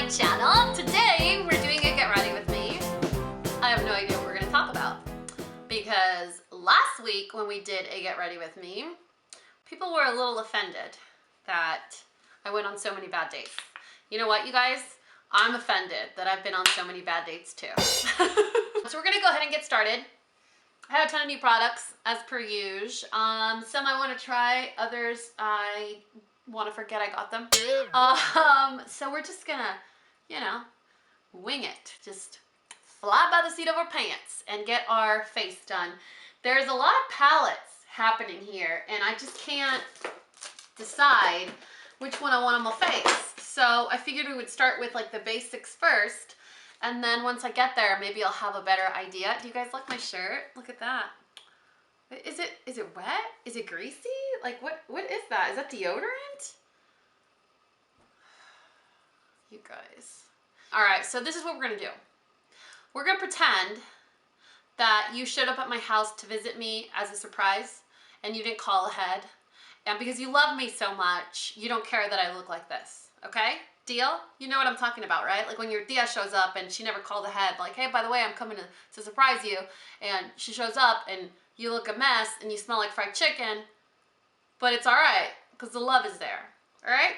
my channel. Today we're doing a get ready with me. I have no idea what we're gonna talk about because last week when we did a get ready with me, people were a little offended that I went on so many bad dates. You know what, you guys? I'm offended that I've been on so many bad dates too. So we're gonna go ahead and get started. I have a ton of new products as per usual. Some I want to try, others I want to forget I got them. So we're just gonna, you know, wing it. Just fly by the seat of our pants and get our face done. There's a lot of palettes happening here and I just can't decide which one I want on my face. So I figured we would start with like the basics first. And then once I get there, maybe I'll have a better idea. Do you guys like my shirt? Look at that. Is it wet? Is it greasy? Like what is that? Is that deodorant? You guys. All right, so this is what we're gonna do. We're gonna pretend that you showed up at my house to visit me as a surprise and you didn't call ahead. And because you love me so much, you don't care that I look like this, okay? Deal? You know what I'm talking about, right? Like when your tia shows up and she never called ahead, like, hey, by the way, I'm coming to surprise you. And she shows up and you look a mess and you smell like fried chicken, but it's all right because the love is there, all right?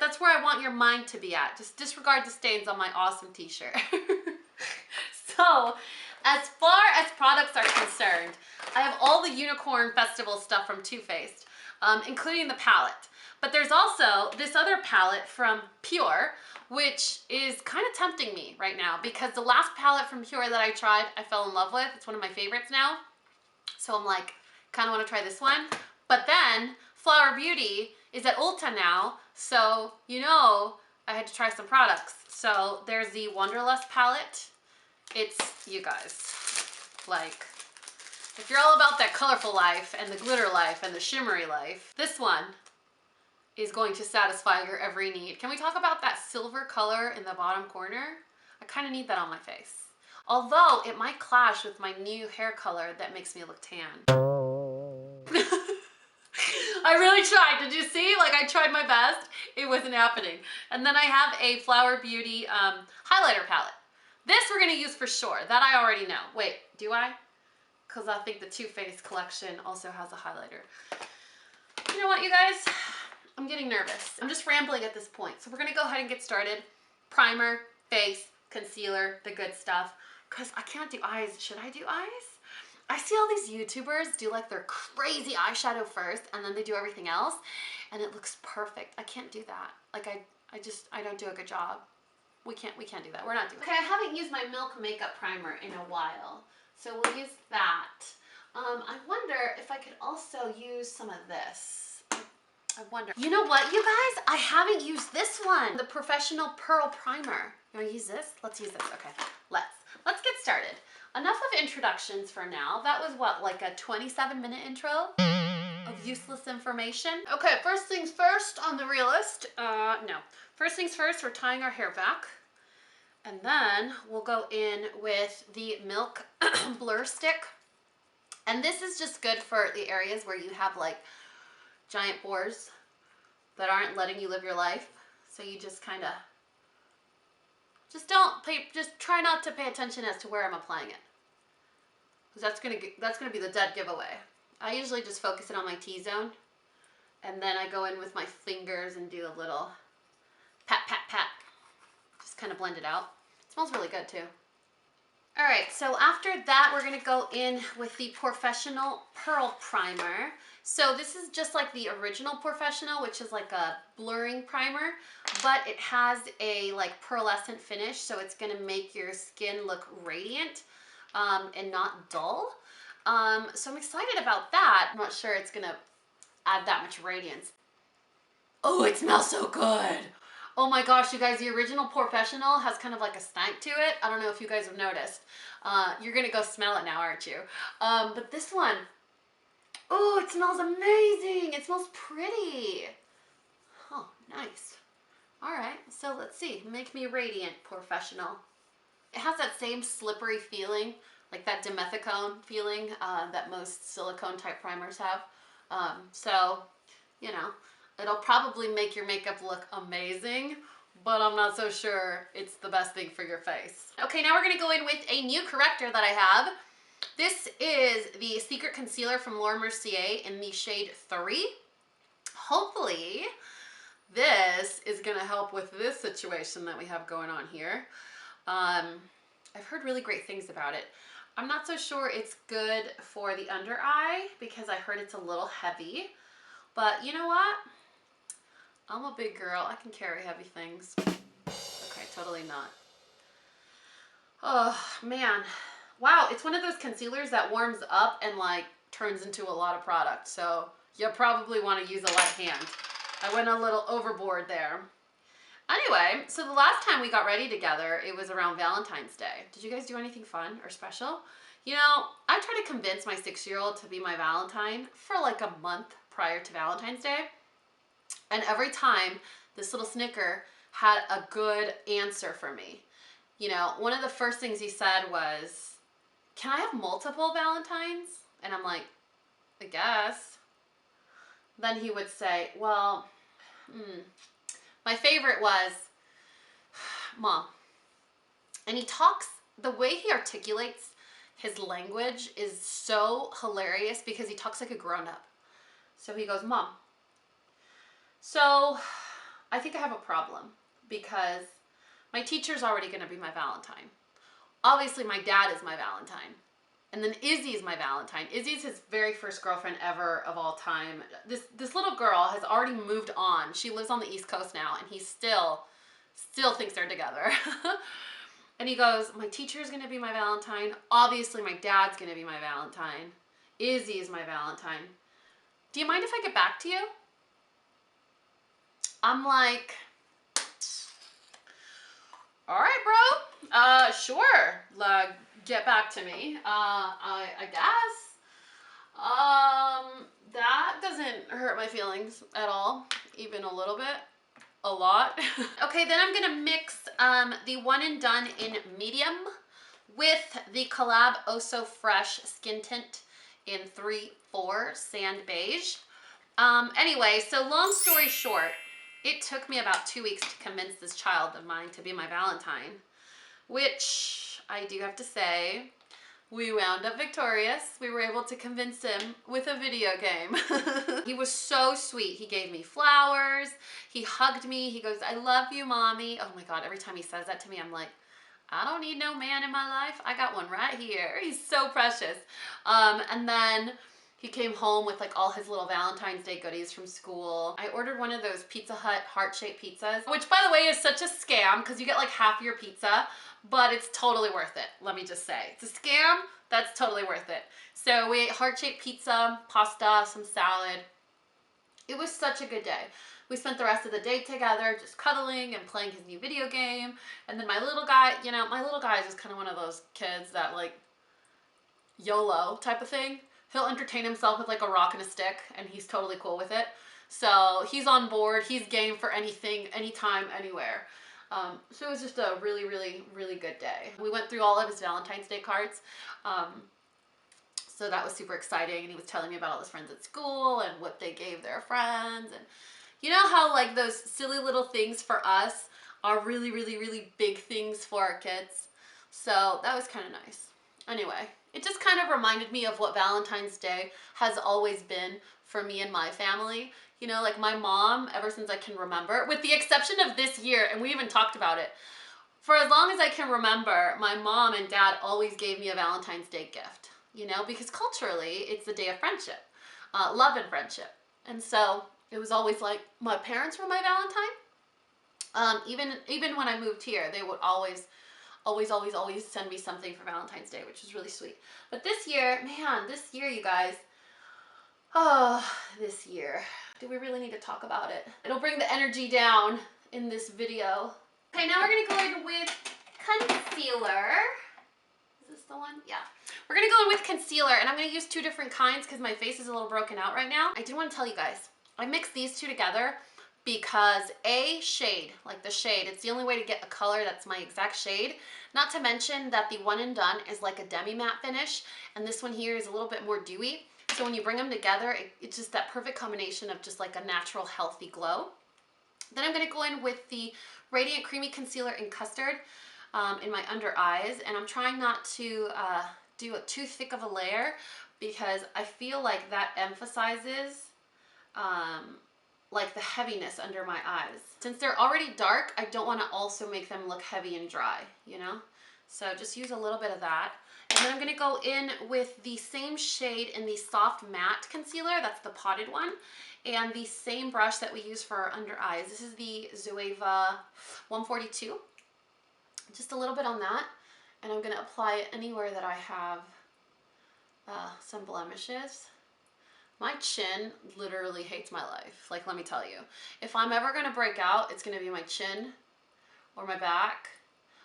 That's where I want your mind to be at. Just disregard the stains on my awesome t-shirt. So, as far as products are concerned, I have all the Unicorn Festival stuff from Too Faced, including the palette. But there's also this other palette from Pure, which is kind of tempting me right now because the last palette from Pure that I tried, I fell in love with. It's one of my favorites now. So I'm like, kind of want to try this one. But then Flower Beauty is at Ulta now. So, you know, I had to try some products. So there's the Wanderlust palette. It's, you guys, like, if you're all about that colorful life and the glitter life and the shimmery life, this one is going to satisfy your every need. Can we talk about that silver color in the bottom corner? I kind of need that on my face. Although it might clash with my new hair color that makes me look tan. I really tried. Did you see? Like I tried my best. It wasn't happening. And then I have a Flower Beauty highlighter palette. This we're gonna use for sure. That I already know. Wait, do I? Because I think the Too Faced collection also has a highlighter. You know what, you guys? I'm getting nervous. I'm just rambling at this point. So we're gonna go ahead and get started. Primer, face, concealer, the good stuff. Cause I can't do eyes. Should I do eyes? I see all these YouTubers do like their crazy eyeshadow first and then they do everything else and it looks perfect. I can't do that. Like I don't do a good job. We can't do that. We're not doing that. Okay, I haven't used my Milk makeup primer in a while. So we'll use that. I wonder if I could also use some of this. I wonder. You know what, you guys? I haven't used this one. The POREfessional Pearl Primer. You want to use this? Let's use this. Okay, let's get started. Enough of introductions for now. That was what, like a 27-minute intro of useless information? Okay, first things first on the realist. No. First things first, we're tying our hair back. And then we'll go in with the Milk Blur Stick. And this is just good for the areas where you have like giant pores that aren't letting you live your life. So you just kind of, just try not to pay attention as to where I'm applying it. Because that's gonna be the dead giveaway. I usually just focus it on my T-zone. And then I go in with my fingers and do a little pat, pat, pat. Just kind of blend it out. It smells really good too. All right, so after that, we're gonna go in with the POREfessional Pearl Primer. So this is just like the original POREfessional, which is like a blurring primer, but it has a like pearlescent finish, so it's gonna make your skin look radiant and not dull. So I'm excited about that. I'm not sure it's gonna add that much radiance. Oh, it smells so good. Oh my gosh, you guys, the original POREfessional has kind of like a stank to it. I don't know if you guys have noticed. You're gonna go smell it now, aren't you? But this one, oh, it smells amazing. It smells pretty. Oh, nice. All right, so let's see. Make me radiant, POREfessional. It has that same slippery feeling, like that dimethicone feeling that most silicone type primers have. So, you know, it'll probably make your makeup look amazing, but I'm not so sure it's the best thing for your face. Okay, now we're gonna go in with a new corrector that I have. This is the Secret Concealer from Laura Mercier in the shade 3. Hopefully, this is gonna help with this situation that we have going on here. I've heard really great things about it. I'm not so sure it's good for the under eye because I heard it's a little heavy, but you know what? I'm a big girl, I can carry heavy things. Okay, totally not. Oh man, wow, it's one of those concealers that warms up and like turns into a lot of product, so you probably want to use a light hand. I went a little overboard there. Anyway, so the last time we got ready together, it was around Valentine's Day. Did you guys do anything fun or special? You know, I tried to convince my 6-year-old to be my Valentine for like a month prior to Valentine's Day. And every time, this little snicker had a good answer for me. You know, one of the first things he said was, "Can I have multiple Valentines?" And I'm like, "I guess." Then he would say, "Well, my favorite was, Mom." And he talks, the way he articulates his language is so hilarious because he talks like a grown-up. So he goes, "Mom, so I think I have a problem because my teacher's already going to be my Valentine. Obviously, my dad is my Valentine. And then Izzy is my Valentine. Izzy's his very first girlfriend ever of all time. This little girl has already moved on. She lives on the East Coast now, and he still thinks they're together." And he goes, "My teacher's going to be my Valentine. Obviously, my dad's going to be my Valentine. Izzy is my Valentine. Do you mind if I get back to you?" I'm like, "All right, bro. Sure. Get back to me. I guess. That doesn't hurt my feelings at all, even a little bit, a lot." Okay, then I'm gonna mix the One and Done in medium with the CoLLAB Oh So Fresh Skin Tint in 3-4 Sand Beige. Anyway, so long story short, it took me about 2 weeks to convince this child of mine to be my Valentine, which I do have to say, we wound up victorious. We were able to convince him with a video game. He was so sweet. He gave me flowers. He hugged me. He goes, "I love you, Mommy." Oh my God, every time he says that to me, I'm like, I don't need no man in my life. I got one right here. He's so precious. And then he came home with like all his little Valentine's Day goodies from school. I ordered one of those Pizza Hut heart-shaped pizzas, which by the way is such a scam because you get like half your pizza, but it's totally worth it. Let me just say, it's a scam. That's totally worth it. So we ate heart-shaped pizza, pasta, some salad. It was such a good day. We spent the rest of the day together just cuddling and playing his new video game. And then my little guy, you know, my little guy is just kind of one of those kids that like YOLO type of thing. He'll entertain himself with like a rock and a stick and he's totally cool with it. So he's on board. He's game for anything, anytime, anywhere. So it was just a really, really, really good day. We went through all of his Valentine's Day cards. So that was super exciting. And he was telling me about all his friends at school and what they gave their friends. And you know how like those silly little things for us are really, really, really big things for our kids. So that was kind of nice. Anyway, it just kind of reminded me of what Valentine's Day has always been for me and my family. You know, like my mom, ever since I can remember, with the exception of this year, and we even talked about it, for as long as I can remember, my mom and dad always gave me a Valentine's Day gift, you know, because culturally, it's the day of friendship, love and friendship. And so it was always like my parents were my Valentine. Even when I moved here, they would always send me something for Valentine's Day, which was really sweet. But this year, man, this year, you guys, oh, this year. Do we really need to talk about it? It'll bring the energy down in this video. Okay, now we're gonna go in with concealer. Is this the one? Yeah. We're gonna go in with concealer, and I'm gonna use 2 different kinds because my face is a little broken out right now. I do want to tell you guys, I mixed these 2 together because a shade, like the shade, it's the only way to get a color that's my exact shade. Not to mention that the One and Done is like a demi matte finish, and this one here is a little bit more dewy. So when you bring them together, it's just that perfect combination of just like a natural, healthy glow. Then I'm going to go in with the Radiant Creamy Concealer in Custard in my under eyes. And I'm trying not to do too thick of a layer because I feel like that emphasizes like the heaviness under my eyes. Since they're already dark, I don't want to also make them look heavy and dry, you know? So just use a little bit of that. And then I'm going to go in with the same shade in the Soft Matte Concealer. That's the potted one. And the same brush that we use for our under eyes. This is the Zoeva 142. Just a little bit on that. And I'm going to apply it anywhere that I have some blemishes. My chin literally hates my life. Like, let me tell you. If I'm ever going to break out, it's going to be my chin or my back.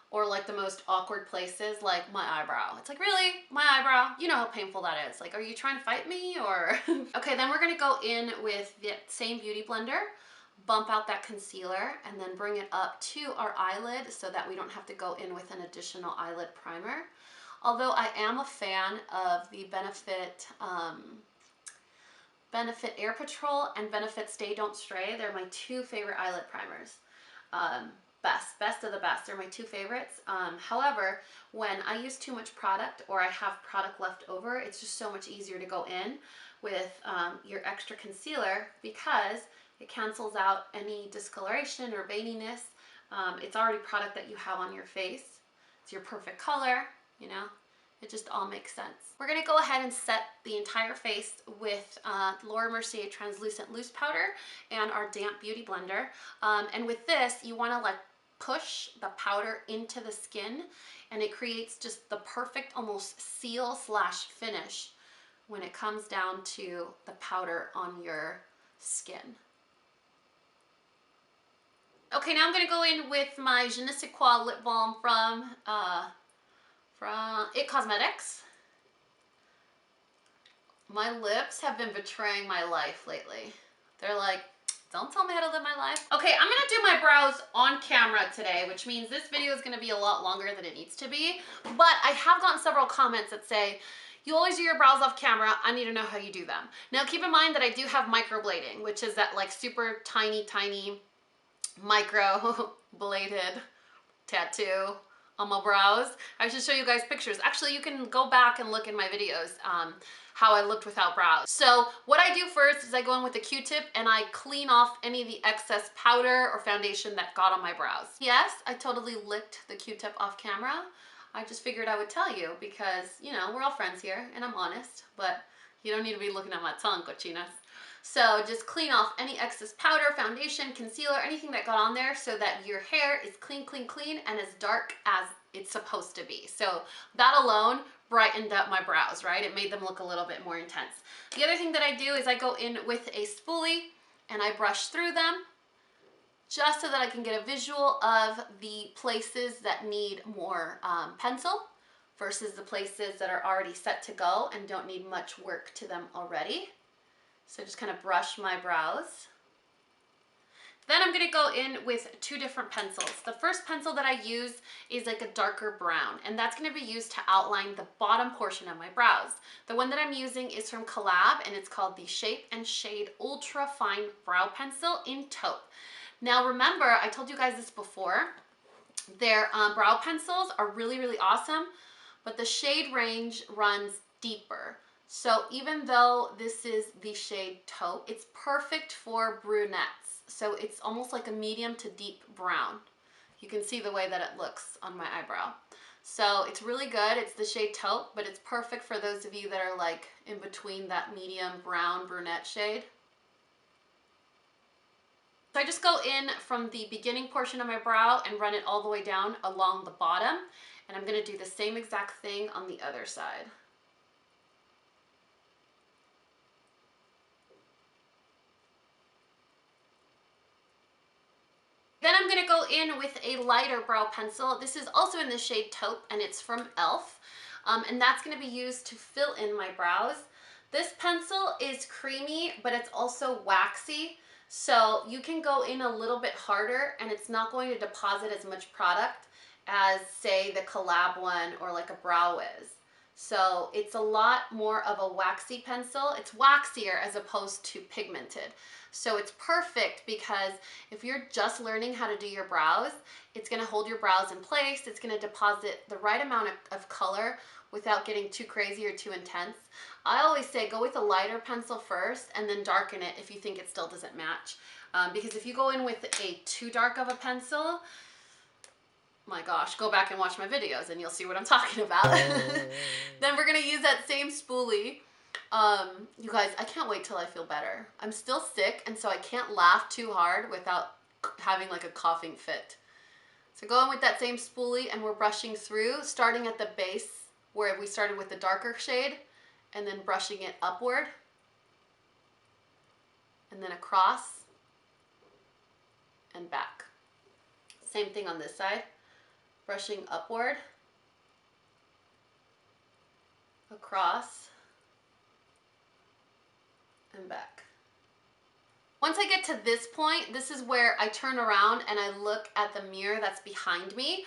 Or like the most awkward places, like my eyebrow. It's like, really? My eyebrow? You know how painful that is. Like, are you trying to fight me or? Okay, then we're gonna go in with the same beauty blender, bump out that concealer, and then bring it up to our eyelid so that we don't have to go in with an additional eyelid primer. Although I am a fan of the Benefit Air Patrol and Benefit Stay Don't Stray. They're my two favorite eyelid primers. Best of the best. They're my two favorites. However, when I use too much product or I have product left over, it's just so much easier to go in with your extra concealer because it cancels out any discoloration or veininess. It's already product that you have on your face. It's your perfect color, you know. It just all makes sense. We're gonna go ahead and set the entire face with Laura Mercier Translucent Loose Powder and our damp beauty blender. And with this, you wanna like push the powder into the skin and it creates just the perfect almost seal slash finish when it comes down to the powder on your skin. Okay, now I'm gonna go in with my Je ne sais quoi lip balm from It Cosmetics. My lips have been betraying my life lately. They're like, don't tell me how to live my life. Okay, I'm gonna do my brows on camera today, which means this video is gonna be a lot longer than it needs to be. But I have gotten several comments that say, you always do your brows off camera, I need to know how you do them. Now keep in mind that I do have microblading, which is that like super tiny micro bladed tattoo on my brows. I should show you guys pictures. Actually, you can go back and look in my videos how I looked without brows. So what I do first is I go in with a Q-tip and I clean off any of the excess powder or foundation that got on my brows. Yes, I totally licked the Q-tip off camera. I just figured I would tell you because, you know, we're all friends here and I'm honest, but you don't need to be looking at my tongue, cochinas. So just clean off any excess powder, foundation, concealer, anything that got on there so that your hair is clean, and as dark as it's supposed to be. So that alone brightened up my brows, right? It made them look a little bit more intense. The other thing that I do is I go in with a spoolie and I brush through them just so that I can get a visual of the places that need more pencil versus the places that are already set to go and don't need much work to them already. So just kind of brush my brows. Then I'm gonna go in with two different pencils. The first pencil that I use is like a darker brown, and that's gonna be used to outline the bottom portion of my brows. The one that I'm using is from CoLLAB, and it's called the Shape and Shade Ultra Fine Brow Pencil in Taupe. Now remember, I told you guys this before, their brow pencils are really awesome, but the shade range runs deeper. So even though this is the shade Taupe, it's perfect for brunettes. So it's almost like a medium to deep brown. You can see the way that it looks on my eyebrow. So it's really good. It's the shade Taupe, but it's perfect for those of you that are like in between that medium brown brunette shade. So I just go in from the beginning portion of my brow and run it all the way down along the bottom. And I'm gonna do the same exact thing on the other side. Then I'm gonna go in with a lighter brow pencil. This is also in the shade Taupe and it's from e.l.f. And that's gonna be used to fill in my brows. This pencil is creamy, but it's also waxy. So you can go in a little bit harder and it's not going to deposit as much product as say the CoLLAB one or like a Brow Wiz. So it's a lot more of a waxy pencil. It's waxier as opposed to pigmented. So it's perfect because if you're just learning how to do your brows, it's gonna hold your brows in place. It's gonna deposit the right amount of color without getting too crazy or too intense. I always say go with a lighter pencil first and then darken it if you think it still doesn't match. Because if you go in with a too dark of a pencil, my gosh, go back and watch my videos and you'll see what I'm talking about. Then we're gonna use that same spoolie. You guys, I can't wait till I feel better. I'm still sick, and so I can't laugh too hard without having like a coughing fit. So go in with that same spoolie and we're brushing through, starting at the base where we started with the darker shade, and then brushing it upward, and then across, and back. Same thing on this side. Brushing upward, across, and back. Once I get to this point, this is where I turn around and I look at the mirror that's behind me,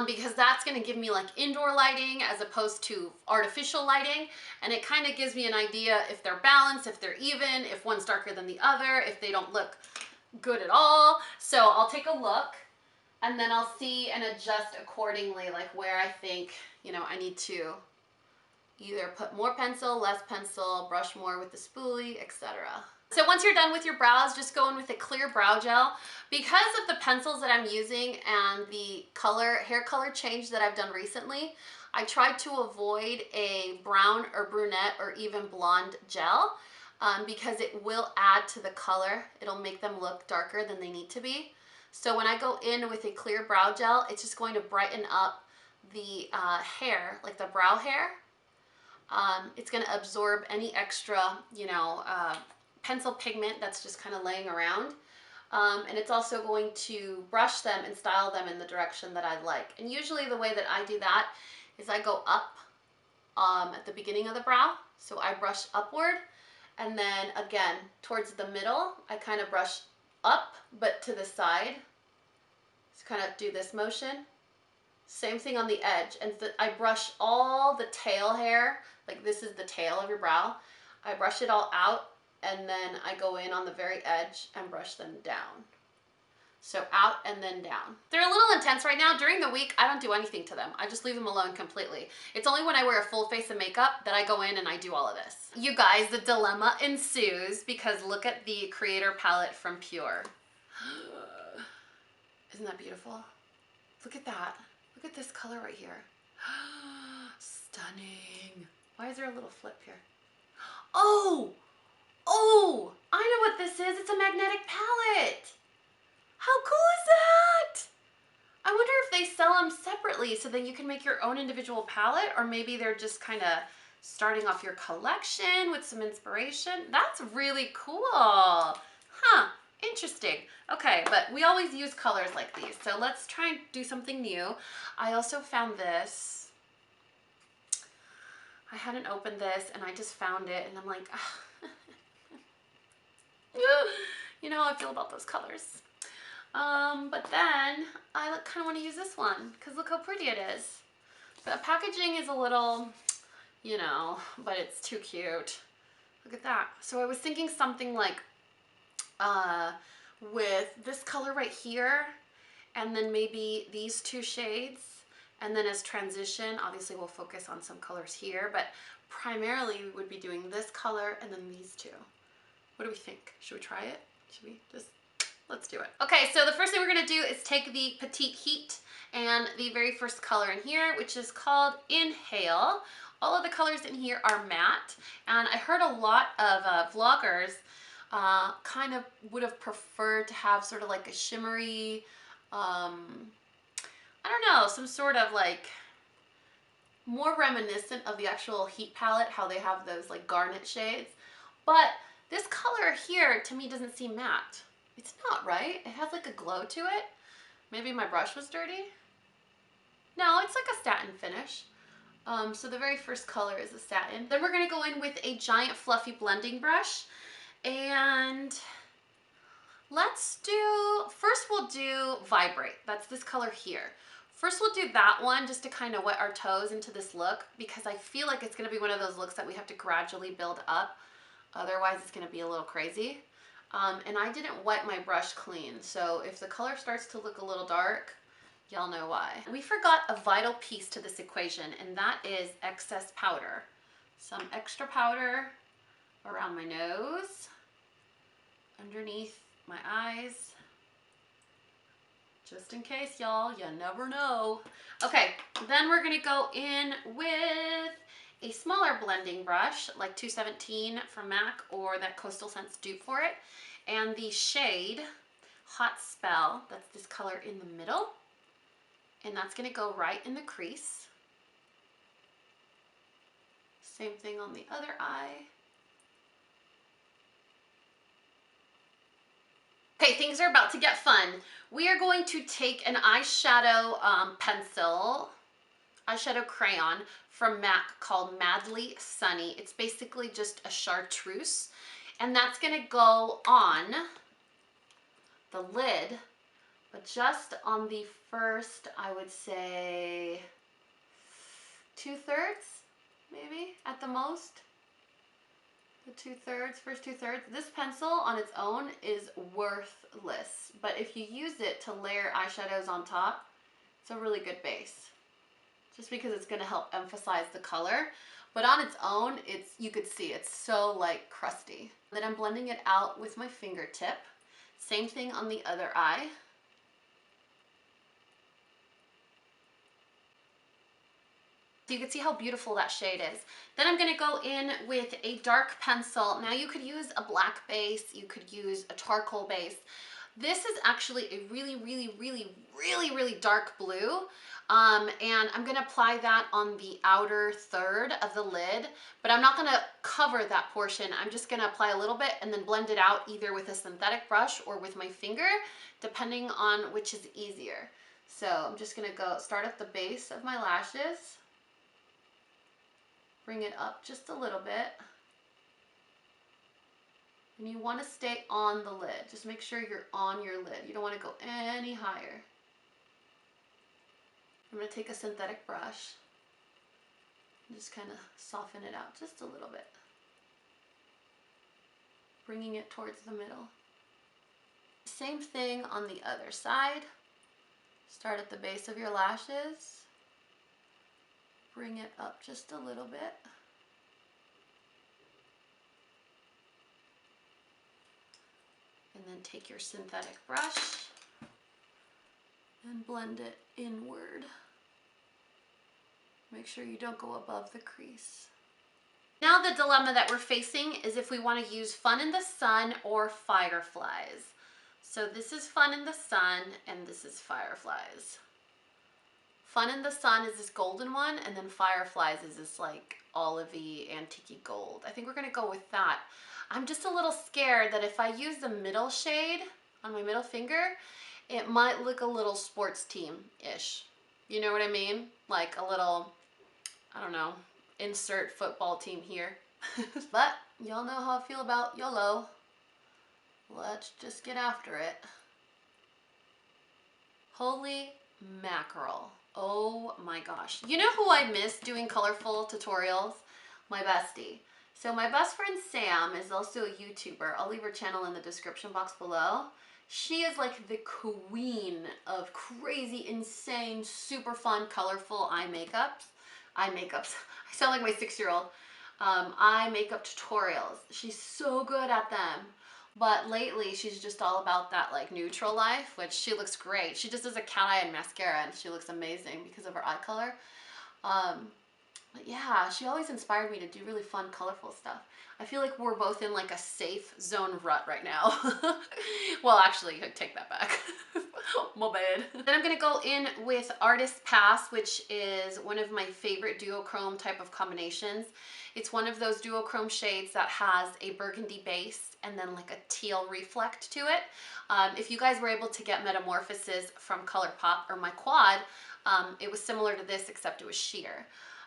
because that's gonna give me like indoor lighting as opposed to artificial lighting, and it kind of gives me an idea if they're balanced, if they're even, if one's darker than the other, if they don't look good at all. So I'll take a look, and then I'll see and adjust accordingly, like where I think, you know, I need to either put more pencil, less pencil, brush more with the spoolie, etc. So once you're done with your brows, just go in with a clear brow gel. Because of the pencils that I'm using and the hair color change that I've done recently, I tried to avoid a brown or brunette or even blonde gel because it will add to the color. It'll make them look darker than they need to be. So when I go in with a clear brow gel, it's just going to brighten up the hair, like the brow hair. It's going to absorb any extra, you know, pencil pigment that's just kind of laying around. And it's also going to brush them and style them in the direction that I like. And usually the way that I do that is I go up at the beginning of the brow. So I brush upward, and then again, towards the middle, I kind of brush up, but to the side. Just kind of do this motion. Same thing on the edge. And I brush all the tail hair, like this is the tail of your brow. I brush it all out, and then I go in on the very edge and brush them down. So out and then down. They're a little intense right now. During the week, I don't do anything to them. I just leave them alone completely. It's only when I wear a full face of makeup that I go in and I do all of this. You guys, the dilemma ensues because look at the Creator palette from Pure. Isn't that beautiful? Look at that. Look at this color right here. Stunning. Why is there a little flip here? Oh, I know what this is. It's a magnetic palette. How cool is that? I wonder if they sell them separately so that you can make your own individual palette, or maybe they're just kind of starting off your collection with some inspiration. That's really cool. Huh, interesting. Okay, but we always use colors like these, so let's try and do something new. I also found this. I hadn't opened this and I just found it and I'm like, you know how I feel about those colors. But then I kind of want to use this one because look how pretty it is. The packaging is a little, you know, but it's too cute. Look at that. So I was thinking something like with this color right here, and then maybe these two shades, and then as transition, obviously we'll focus on some colors here, but primarily we would be doing this color and then these two. What do we think? Should we try it? Should we just, let's do it. Okay, so the first thing we're gonna do is take the Petite Heat and the very first color in here, which is called Inhale. All of the colors in here are matte, and I heard a lot of vloggers kind of would have preferred to have sort of like a shimmery, I don't know, some sort of like more reminiscent of the actual Heat palette, how they have those like garnet shades. But this color here to me doesn't seem matte. It's not, right? It has like a glow to it. Maybe my brush was dirty. No, it's like a satin finish. So the very first color is a satin. Then we're gonna go in with a giant fluffy blending brush, and let's do, first we'll do Vibrate. That's this color here. First we'll do that one just to kind of wet our toes into this look, because I feel like it's going to be one of those looks that we have to gradually build up. Otherwise it's going to be a little crazy. And I didn't wipe my brush clean, so if the color starts to look a little dark, y'all know why. We forgot a vital piece to this equation, and that is excess powder. Some extra powder around my nose, underneath my eyes, just in case, y'all, you never know. Okay, then we're gonna go in with a smaller blending brush, like 217 from MAC or that Coastal Scents dupe for it, and the shade Hot Spell, that's this color in the middle, and that's gonna go right in the crease. Same thing on the other eye. Okay, things are about to get fun. We are going to take an eyeshadow pencil, eyeshadow crayon from MAC called Madly Sunny. It's basically just a chartreuse, and that's gonna go on the lid, but just on the first, I would say 2/3, maybe at the most. The 2/3, first 2/3. This pencil on its own is worthless, but if you use it to layer eyeshadows on top, it's a really good base. Just because it's going to help emphasize the color, but on its own, you could see it's so like crusty. Then I'm blending it out with my fingertip. Same thing on the other eye. So you can see how beautiful that shade is. Then I'm gonna go in with a dark pencil. Now you could use a black base, you could use a charcoal base. This is actually a really dark blue. And I'm gonna apply that on the outer third of the lid, but I'm not gonna cover that portion. I'm just gonna apply a little bit and then blend it out either with a synthetic brush or with my finger, depending on which is easier. So I'm just gonna go start at the base of my lashes. Bring it up just a little bit. And you want to stay on the lid. Just make sure you're on your lid. You don't want to go any higher. I'm going to take a synthetic brush and just kind of soften it out just a little bit. Bringing it towards the middle. Same thing on the other side. Start at the base of your lashes. Bring it up just a little bit. And then take your synthetic brush and blend it inward. Make sure you don't go above the crease. Now the dilemma that we're facing is if we want to use Fun in the Sun or Fireflies. So this is Fun in the Sun and this is Fireflies. Fun in the Sun is this golden one, and then Fireflies is this like olivey, antique gold. I think we're gonna go with that. I'm just a little scared that if I use the middle shade on my middle finger, it might look a little sports team-ish. You know what I mean? Like a little, I don't know, insert football team here. But y'all know how I feel about YOLO. Let's just get after it. Holy mackerel. Oh my gosh. You know who I miss doing colorful tutorials? My bestie. So my best friend Sam is also a YouTuber. I'll leave her channel in the description box below. She is like the queen of crazy, insane, super fun, colorful eye makeups. I sound like my 6-year-old. Eye makeup tutorials. She's so good at them. But lately, she's just all about that like neutral life, which she looks great. She just does a cat eye and mascara, and she looks amazing because of her eye color. But yeah, she always inspired me to do really fun, colorful stuff. I feel like we're both in like a safe zone rut right now. Well, actually, I take that back. My bad. Then I'm gonna go in with Artist Pass, which is one of my favorite duochrome type of combinations. It's one of those duochrome shades that has a burgundy base and then like a teal reflect to it. If you guys were able to get Metamorphosis from ColourPop or my quad, it was similar to this except it was sheer.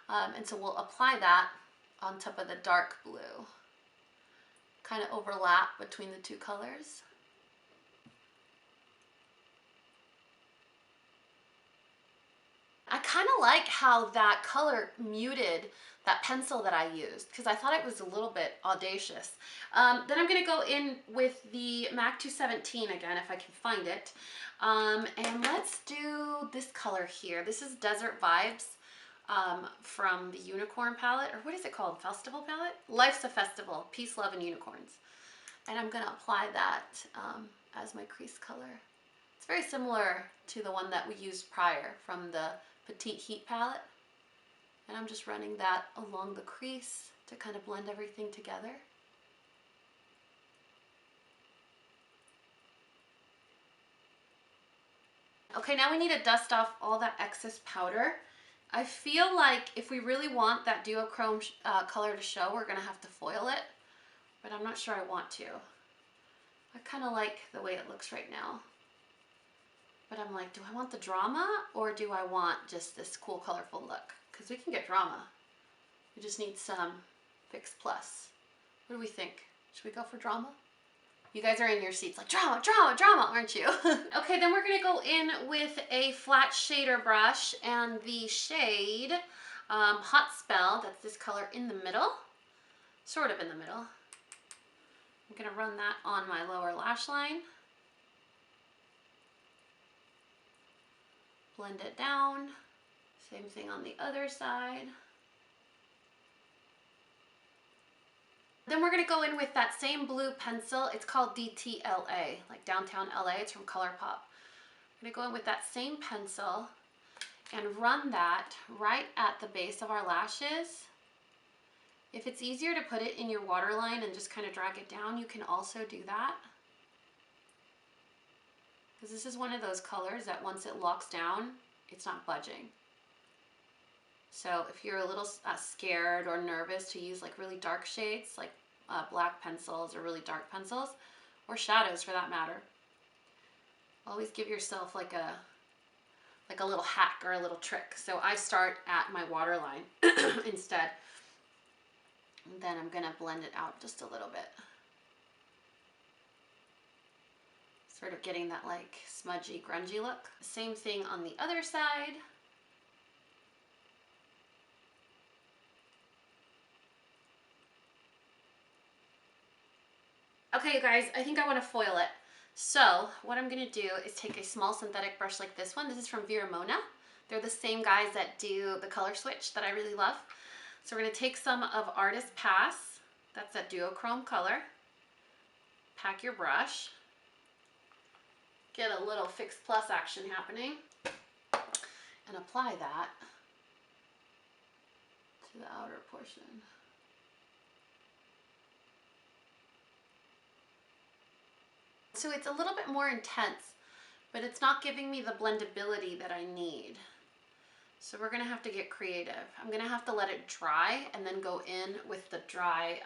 And so we'll apply that on top of the dark blue. Kind of overlap between the two colors. like how that color muted that pencil that I used because I thought it was a little bit audacious. Then I'm gonna go in with the MAC 217 again, if I can find it. And let's do this color here. This is Desert Vibes from the Unicorn palette, or what is it called? Festival palette? Life's a Festival, Peace, Love, and Unicorns. And I'm gonna apply that as my crease color. It's very similar to the one that we used prior from the Petite Heat palette. And I'm just running that along the crease to kind of blend everything together. Okay, now we need to dust off all that excess powder. I feel like if we really want that duochrome color to show, we're gonna have to foil it, but I'm not sure I want to. I kind of like the way it looks right now. But I'm like, do I want the drama or do I want just this cool, colorful look? Because we can get drama. We just need some Fix Plus. What do we think? Should we go for drama? You guys are in your seats like, drama, drama, drama, aren't you? Okay, then we're gonna go in with a flat shader brush and the shade Hot Spell. That's this color in the middle, sort of in the middle. I'm gonna run that on my lower lash line. Blend it down. Same thing on the other side. Then we're gonna go in with that same blue pencil. It's called DTLA, like Downtown LA. It's from ColourPop. I'm gonna go in with that same pencil and run that right at the base of our lashes. If it's easier to put it in your waterline and just kind of drag it down, you can also do that. Because this is one of those colors that once it locks down, it's not budging. So if you're a little scared or nervous to use like really dark shades, like black pencils or really dark pencils, or shadows for that matter, always give yourself like a little hack or a little trick. So I start at my waterline instead. And then I'm gonna blend it out just a little bit. Sort of getting that like smudgy, grungy look. Same thing on the other side. Okay, you guys, I think I want to foil it. So what I'm gonna do is take a small synthetic brush like this one. This is from Vera Mona. They're the same guys that do the color switch that I really love. So we're gonna take some of Artist Pass. That's that duochrome color. Pack your brush. Get a little Fix Plus action happening. And apply that to the outer portion. So it's a little bit more intense, but it's not giving me the blendability that I need. So we're gonna have to get creative. I'm gonna have to let it dry and then go in with the dry,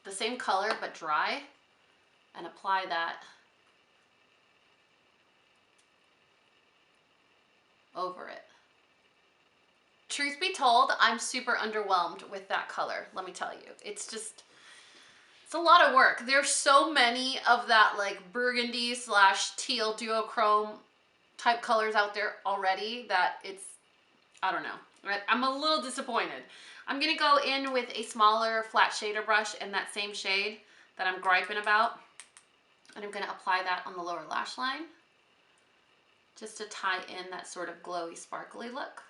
the same color but dry, and apply that over it. Truth be told, I'm super underwhelmed with that color, let me tell you. It's a lot of work. There's so many of that like burgundy / teal duochrome type colors out there already that it's, I don't know, right? I'm a little disappointed. I'm gonna go in with a smaller flat shader brush in that same shade that I'm griping about, and I'm gonna apply that on the lower lash line just to tie in that sort of glowy, sparkly look.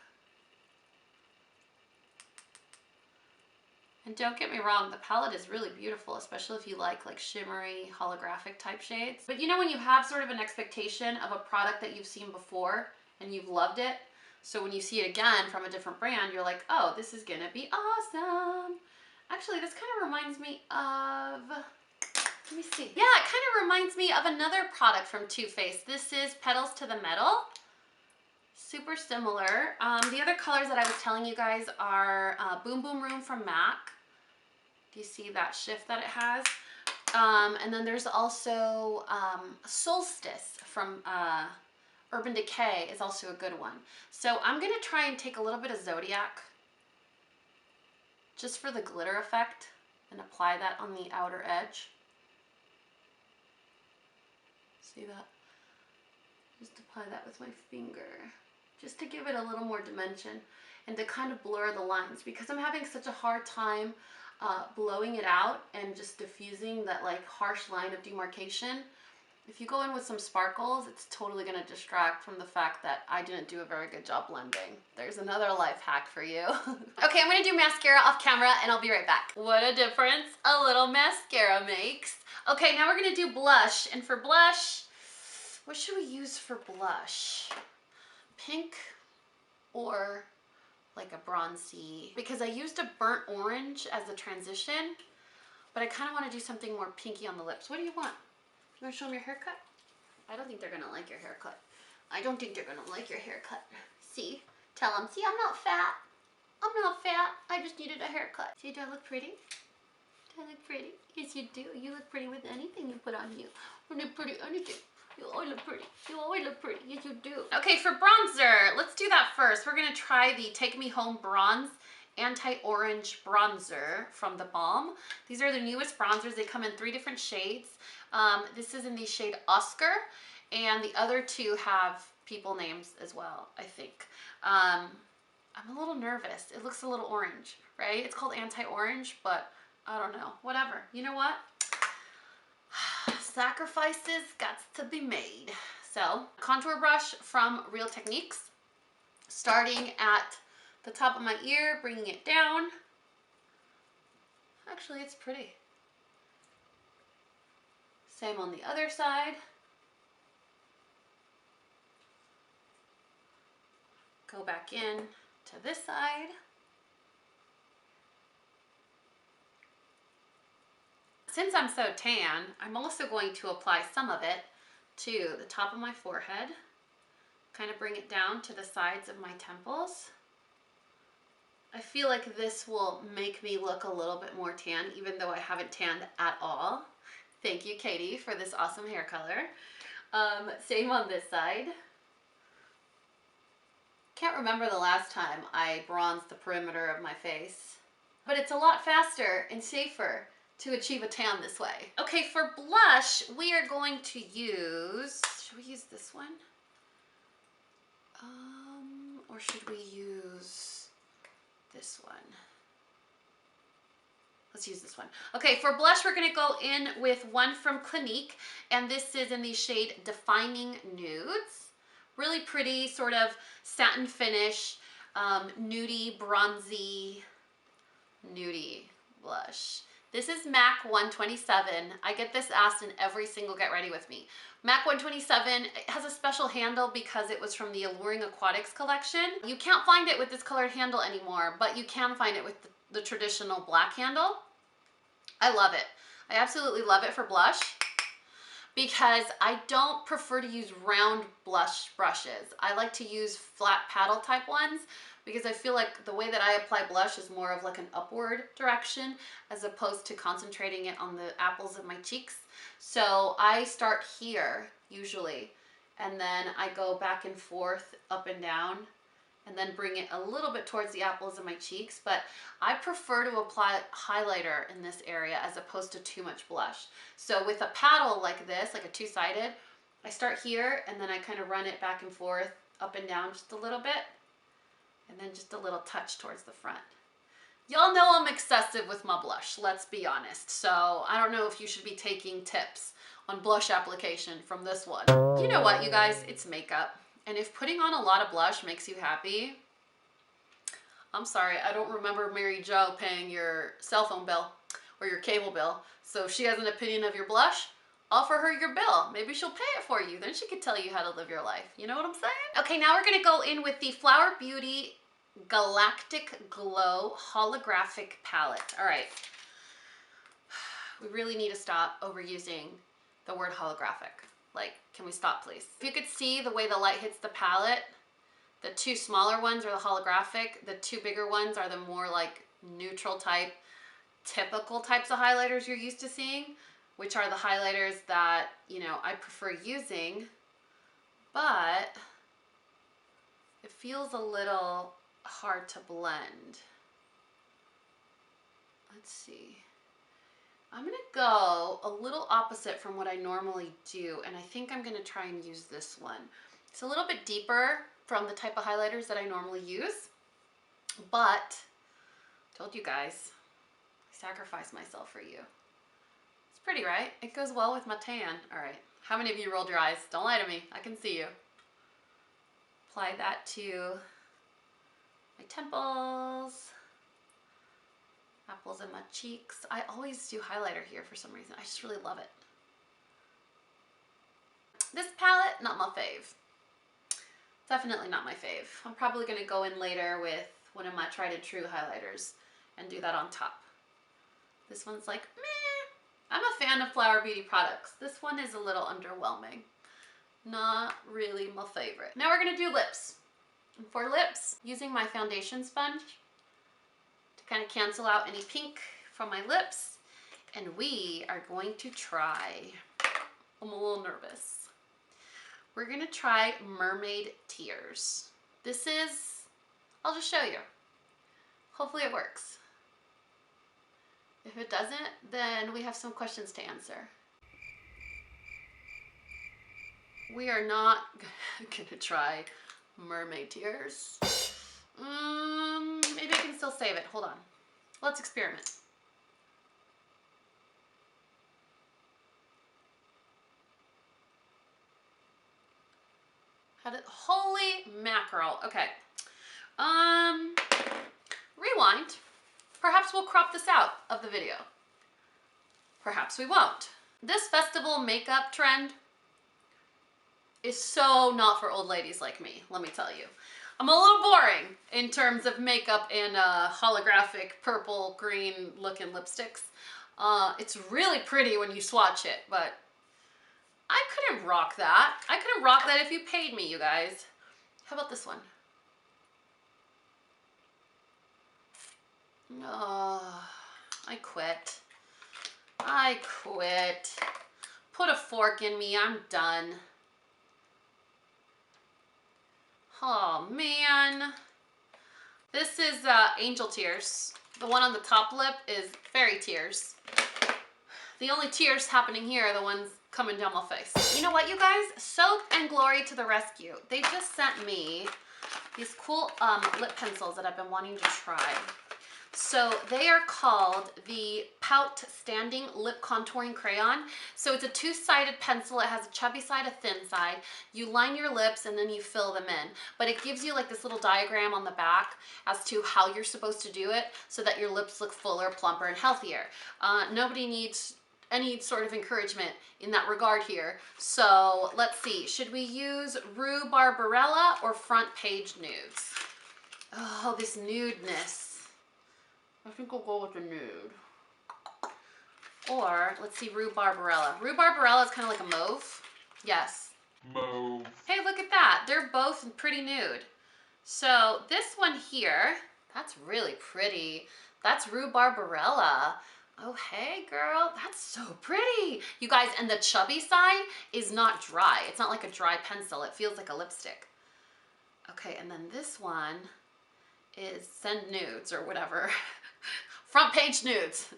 And don't get me wrong, the palette is really beautiful, especially if you like shimmery, holographic type shades. But you know when you have sort of an expectation of a product that you've seen before and you've loved it, so when you see it again from a different brand, you're like, oh, this is gonna be awesome. Actually, this kind of reminds me of, let me see. Yeah, it kind of reminds me of another product from Too Faced. This is Petals to the Metal. Super similar. The other colors that I was telling you guys are Boom Boom Room from MAC. Do you see that shift that it has? And then there's also Solstice from Urban Decay is also a good one. So I'm gonna try and take a little bit of Zodiac just for the glitter effect and apply that on the outer edge. See that? Just apply that with my finger. just to give it a little more dimension and to kind of blur the lines, because I'm having such a hard time blowing it out and just diffusing that like harsh line of demarcation. If you go in with some sparkles, it's totally going to distract from the fact that I didn't do a very good job blending. There's another life hack for you. Okay, I'm going to do mascara off camera and I'll be right back. What a difference a little mascara makes. Okay, now we're going to do blush. And for blush, what should we use for blush? Pink or like a bronzy? Because I used a burnt orange as a transition, but I kind of want to do something more pinky on the lips. What do you want? You want to show them your haircut? I don't think they're going to like your haircut. I don't think they're going to like your haircut. See? Tell them, see, I'm not fat. I'm not fat. I just needed a haircut. See, do I look pretty? Do I look pretty? Yes, you do. You look pretty with anything you put on you. You look pretty, anything. You always look pretty. You always look pretty. Yes, you do. Okay, for bronzer, let's do that first. We're going to try the Take Me Home Bronze Anti-Orange Bronzer from the Balm. These are the newest bronzers. They come in 3 different shades. This is in the shade Oskar, and the other 2 have people names as well, I think. I'm a little nervous. It looks a little orange, right? It's called anti-orange, but I don't know. Whatever. You know what? Sacrifices got to be made. So, contour brush from Real Techniques, starting at the top of my ear, bringing it down. Actually, it's pretty. Same on the other side. Go back in to this side. Since I'm so tan, I'm also going to apply some of it to the top of my forehead. Kind of bring it down to the sides of my temples. I feel like this will make me look a little bit more tan, even though I haven't tanned at all. Thank you, Katie, for this awesome hair color. Same on this side. Can't remember the last time I bronzed the perimeter of my face, but it's a lot faster and safer to achieve a tan this way. Okay, for blush, we are going to use, should we use this one? Or should we use this one? Let's use this one. Okay, for blush, we're gonna go in with one from Clinique, and this is in the shade Defining Nudes. Really pretty, sort of satin finish, nudie, bronzy, nudie blush. This is MAC 127. I get this asked in every single Get Ready With Me. MAC 127 has a special handle because it was from the Alluring Aquatics collection. You can't find it with this colored handle anymore, but you can find it with the traditional black handle. I love it. I absolutely love it for blush because I don't prefer to use round blush brushes. I like to use flat paddle type ones because I feel like the way that I apply blush is more of like an upward direction as opposed to concentrating it on the apples of my cheeks. So I start here usually, and then I go back and forth, up and down, and then bring it a little bit towards the apples of my cheeks. But I prefer to apply highlighter in this area as opposed to too much blush. So with a paddle like this, like a two-sided, I start here and then I kind of run it back and forth, up and down just a little bit, and then just a little touch towards the front. Y'all know I'm excessive with my blush, let's be honest. So I don't know if you should be taking tips on blush application from this one. You know what, you guys, it's makeup. And if putting on a lot of blush makes you happy, I'm sorry, I don't remember Mary Jo paying your cell phone bill or your cable bill. So if she has an opinion of your blush, offer her your bill. Maybe she'll pay it for you. Then she could tell you how to live your life. You know what I'm saying? Okay, now we're gonna go in with the Flower Beauty Galactic Glow Holographic Palette. All right, we really need to stop overusing the word holographic. Like, can we stop, please? If you could see the way the light hits the palette, the 2 smaller ones are the holographic, the 2 bigger ones are the more like neutral type, typical types of highlighters you're used to seeing, which are the highlighters that, you know, I prefer using, but it feels a little hard to blend. Let's see. I'm gonna go a little opposite from what I normally do, and I think I'm gonna try and use this one. It's a little bit deeper from the type of highlighters that I normally use, but told you guys, I sacrificed myself for you. It's pretty, right? It goes well with my tan. All right, how many of you rolled your eyes? Don't lie to me, I can see you. Apply that to my temples, apples in my cheeks. I always do highlighter here for some reason. I just really love it. This palette, not my fave. Definitely not my fave. I'm probably gonna go in later with one of my tried and true highlighters and do that on top. This one's like, meh. I'm a fan of Flower Beauty products. This one is a little underwhelming. Not really my favorite. Now we're gonna do lips. And for lips, using my foundation sponge to kind of cancel out any pink from my lips. And we are going to try, I'm a little nervous. We're gonna try Mermaid Tears. This is, I'll just show you. Hopefully it works. If it doesn't, then we have some questions to answer. We are not gonna try Mermaid Tears. Maybe I can still save it. Hold on. Let's experiment. Holy mackerel. Okay. Rewind. Perhaps we'll crop this out of the video. Perhaps we won't. This festival makeup trend is so not for old ladies like me, let me tell you. I'm a little boring in terms of makeup and holographic purple, green looking lipsticks. It's really pretty when you swatch it, but I couldn't rock that. I couldn't rock that if you paid me, you guys. How about this one? Oh, I quit. I quit. Put a fork in me, I'm done. Oh man. This is Angel Tears. The one on the top lip is Fairy Tears. The only tears happening here are the ones coming down my face. You know what, you guys? Soap and Glory to the rescue. They just sent me these cool lip pencils that I've been wanting to try. So they are called the Poutstanding Lip Contouring Crayon. So it's a two-sided pencil. It has a chubby side, a thin side. You line your lips and then you fill them in. But it gives you like this little diagram on the back as to how you're supposed to do it so that your lips look fuller, plumper, and healthier. Nobody needs any sort of encouragement in that regard here. So let's see, should we use Rue Barbarella or Front Page Nudes? Oh, this nudeness. I think I'll go with the nude. Or, let's see, Rue Barbarella. Rue Barbarella is kind of like a mauve. Yes. Mauve. Hey, look at that. They're both pretty nude. So this one here, that's really pretty. That's Rue Barbarella. Oh, hey, girl. That's so pretty. You guys, and the chubby side is not dry. It's not like a dry pencil. It feels like a lipstick. Okay, and then this one is Send Nudes or whatever. Front Page Nudes.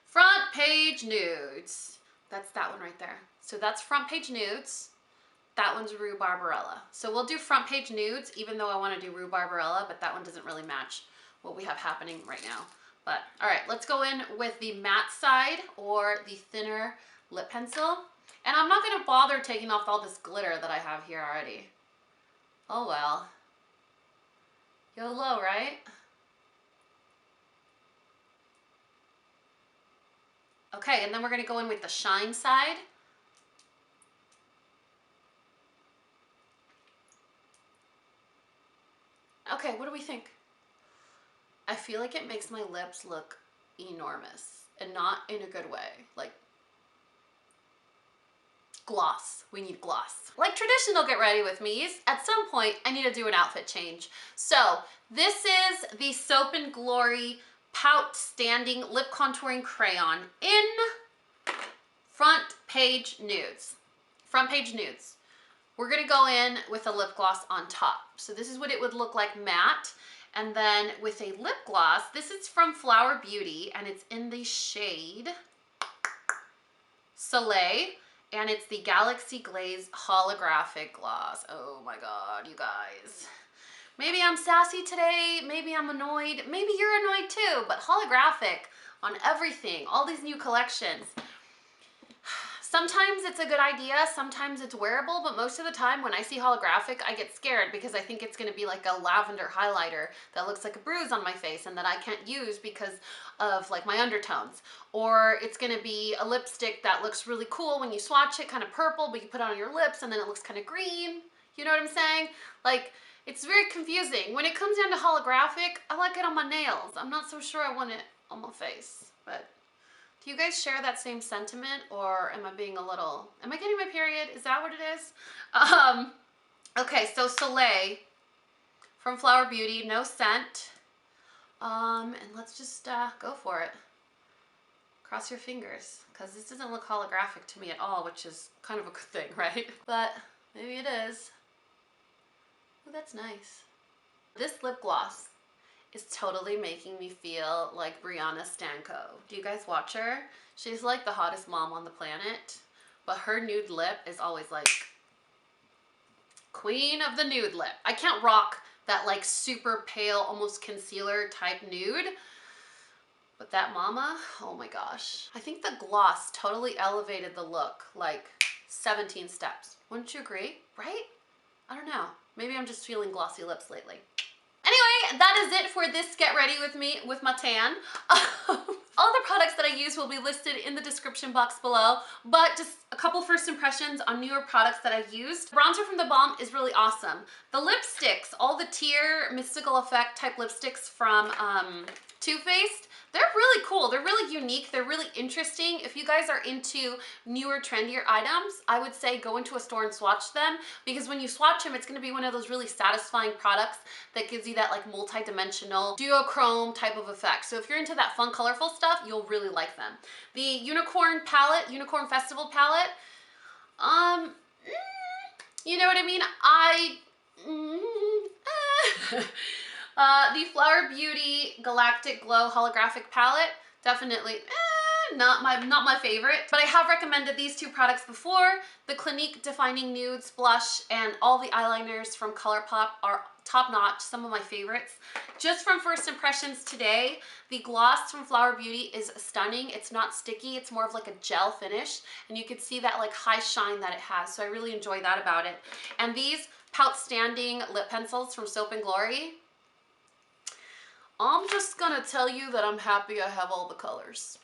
Front Page Nudes. That's that one right there. So that's Front Page Nudes. That one's Rue Barbarella. So we'll do Front Page Nudes, even though I want to do Rue Barbarella, but that one doesn't really match what we have happening right now. But all right, let's go in with the matte side or the thinner lip pencil. And I'm not going to bother taking off all this glitter that I have here already. Oh well. YOLO, right? Okay, and then we're going to go in with the shine side. Okay, what do we think? I feel like it makes my lips look enormous and not in a good way. Like gloss. We need gloss. Like traditional get ready with me's, at some point I need to do an outfit change. So this is the Soap and Glory Poutstanding Lip Contouring Crayon in Front Page Nudes. Front Page Nudes. We're gonna go in with a lip gloss on top. So this is what it would look like matte. And then with a lip gloss, this is from Flower Beauty and it's in the shade Soleil. and it's the Galaxy Glaze Holographic Gloss. Oh my God, you guys. Maybe I'm sassy today, maybe I'm annoyed, maybe you're annoyed too, but holographic on everything, all these new collections. Sometimes it's a good idea, sometimes it's wearable, but most of the time when I see holographic, I get scared because I think it's gonna be like a lavender highlighter that looks like a bruise on my face and that I can't use because of like my undertones. Or it's gonna be a lipstick that looks really cool when you swatch it, kind of purple, but you put it on your lips and then it looks kind of green. You know what I'm saying? Like, it's very confusing. When it comes down to holographic, I like it on my nails. I'm not so sure I want it on my face, but do you guys share that same sentiment, or am I being a little, am I getting my period? Is that what it is? Okay, so Soleil from Flower Beauty, no scent. And let's just go for it. Cross your fingers, because this doesn't look holographic to me at all, which is kind of a good thing, right? But maybe it is. Oh, that's nice. This lip gloss is totally making me feel like Brianna Stanko. Do you guys watch her? She's like the hottest mom on the planet, but her nude lip is always like queen of the nude lip. I can't rock that like super pale, almost concealer type nude, but that mama, oh my gosh. I think the gloss totally elevated the look like 17 steps. Wouldn't you agree? Right? I don't know. Maybe I'm just feeling glossy lips lately. Anyway, that is it for this Get Ready With Me with my tan. All the products that I use will be listed in the description box below, but just a couple first impressions on newer products that I used. Bronzer from the Balm is really awesome. The lipsticks, all the Tear Mystical Effect type lipsticks from Too Faced, they're really cool. They're really unique. They're really interesting. If you guys are into newer, trendier items, I would say go into a store and swatch them, because when you swatch them, it's going to be one of those really satisfying products that gives you that like multi-dimensional duochrome type of effect. So if you're into that fun, colorful stuff, you'll really like them. The Unicorn palette, Unicorn Festival palette, you know what I mean? The Flower Beauty Galactic Glow Holographic Palette, definitely not my favorite, but I have recommended these two products before. The Clinique Defining Nudes Blush and all the eyeliners from ColourPop are top notch, some of my favorites. Just from first impressions today, the gloss from Flower Beauty is stunning. It's not sticky, it's more of like a gel finish, and you can see that like high shine that it has, so I really enjoy that about it. And these Poutstanding lip pencils from Soap & Glory, I'm just gonna tell you that I'm happy I have all the colors.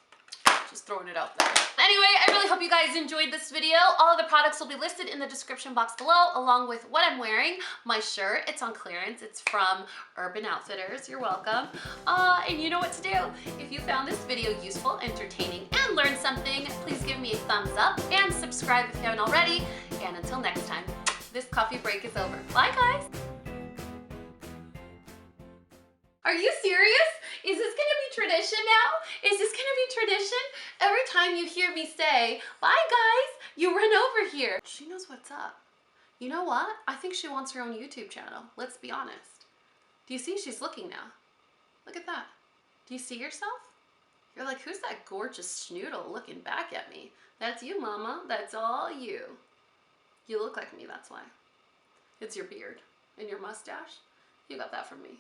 Just throwing it out there. Anyway, I really hope you guys enjoyed this video. All of the products will be listed in the description box below, along with what I'm wearing. My shirt, it's on clearance. It's from Urban Outfitters. You're welcome. And you know what to do. If you found this video useful, entertaining, and learned something, please give me a thumbs up and subscribe if you haven't already. And until next time, this coffee break is over. Bye, guys. Are you serious? Is this gonna be tradition now? Is this gonna be tradition? Every time you hear me say, bye guys, you run over here. She knows what's up. You know what? I think she wants her own YouTube channel. Let's be honest. Do you see? She's looking now. Look at that. Do you see yourself? You're like, who's that gorgeous schnoodle looking back at me? That's you, mama. That's all you. You look like me, that's why. It's your beard and your mustache. You got that from me.